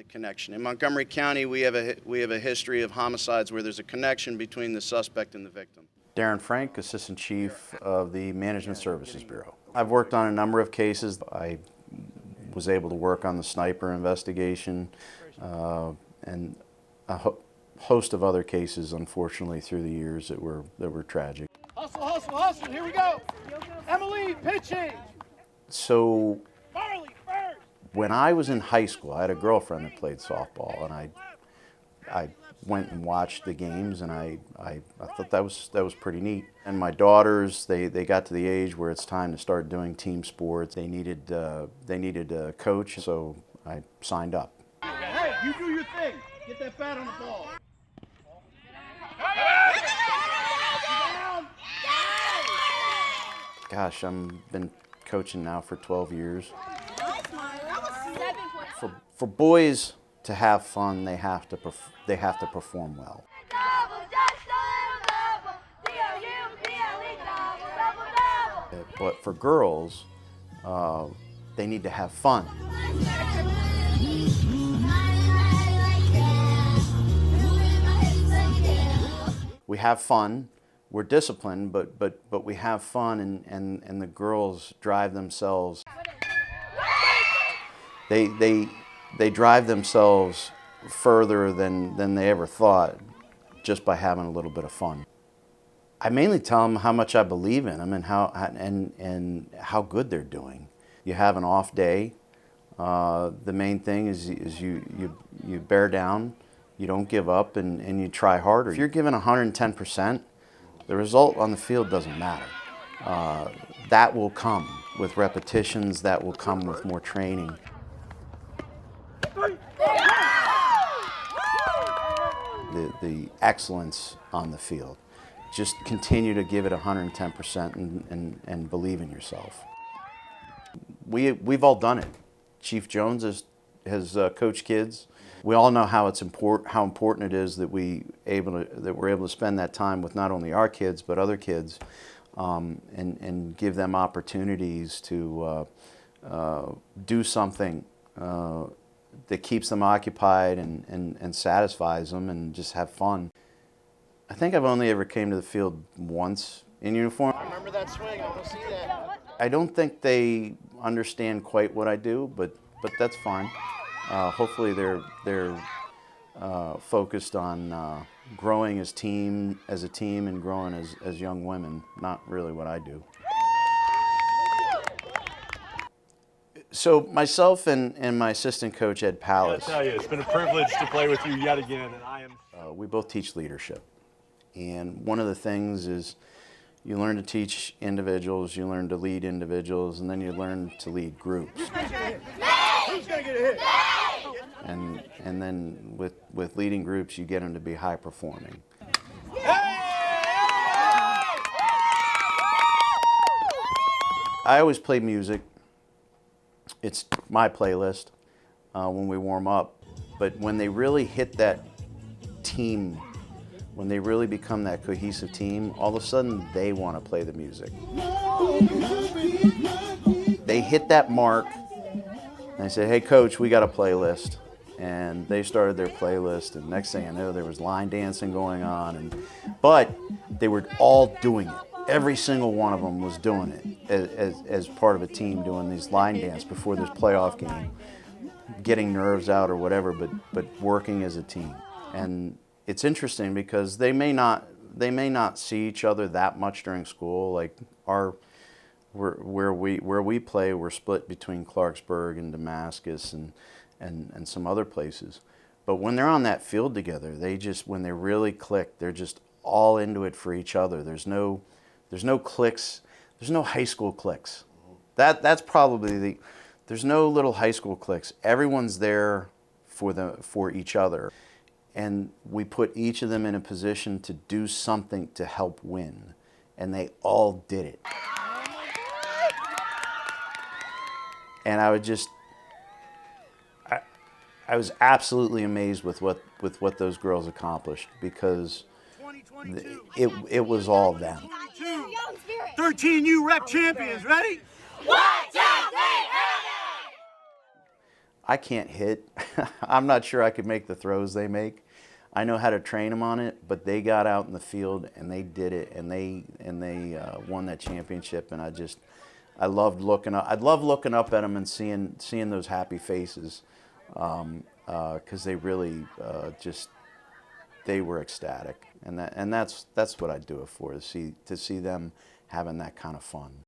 the connection. In Montgomery County, we have a history of homicides where there's a connection between the suspect and the victim. Darren Francke, Assistant Chief of the Management Services Bureau. I've worked on a number of cases. I was able to work on the sniper investigation and a host of other cases, unfortunately, through the years that were tragic. Hustle, hustle, hustle, here we go. Emily, pitching. So Farley, first. when I was in high school, I had a girlfriend that played softball, and I went and watched the games, and I thought that was pretty neat. And my daughters, they got to the age where it's time to start doing team sports. They needed a coach, so I signed up. Hey, you do your thing. Get that bat on the ball. Gosh, I've been coaching now for 12 years. For boys to have fun, they have to perform well. But for girls, they need to have fun. We have fun. We're disciplined, but we have fun, and the girls drive themselves. They drive themselves further than they ever thought, just by having a little bit of fun. I mainly tell them how much I believe in them and how good they're doing. You have an off day. The main thing is you bear down, you don't give up, and you try harder. If you're giving 110%, the result on the field doesn't matter. That will come with repetitions, that will come with more training. The excellence on the field. Just continue to give it 110% and believe in yourself. We've all done it. Chief Jones has coached kids. We all know how important it is that we're able to spend that time with not only our kids but other kids, and give them opportunities to do something that keeps them occupied and satisfies them, and just have fun. I think I've only ever came to the field once in uniform. I remember that swing. I want to see that. I don't think they understand quite what I do, but that's fine. Hopefully they're focused on growing as a team and growing as young women, not really what I do. So myself and my assistant coach, Ed Pallas. I tell you, it's been a privilege to play with you yet again, and I am. We both teach leadership. And one of the things is you learn to teach individuals, you learn to lead individuals, and then you learn to lead groups. Who's gonna get a hit? And then with leading groups, you get them to be high performing. I always play music. It's my playlist when we warm up. But when they really hit that team, when they really become that cohesive team, all of a sudden they want to play the music. They hit that mark, and I said, "Hey coach, we got a playlist." And they started their playlist, and next thing I know, there was line dancing going on. But they were all doing it. Every single one of them was doing it as part of a team, doing these line dance before this playoff game, getting nerves out or whatever, but working as a team. And it's interesting because they may not see each other that much during school. Like where we play, we're split between Clarksburg and Damascus and some other places. But when they're on that field together, when they really click, they're just all into it for each other. There's no cliques. There's no high school cliques. That's probably there's no little high school cliques. Everyone's there for each other. And we put each of them in a position to do something to help win. And they all did it. And I was absolutely amazed with what those girls accomplished, because it was all them. 13 U rep champions, ready? 1, 2, 3, I can't hit. I'm not sure I could make the throws they make. I know how to train them on it, but they got out in the field and they did it, and they won that championship. And I loved looking up. I'd love looking up at them and seeing those happy faces, because they really they were ecstatic, and that's what I do it for, to see them having that kind of fun.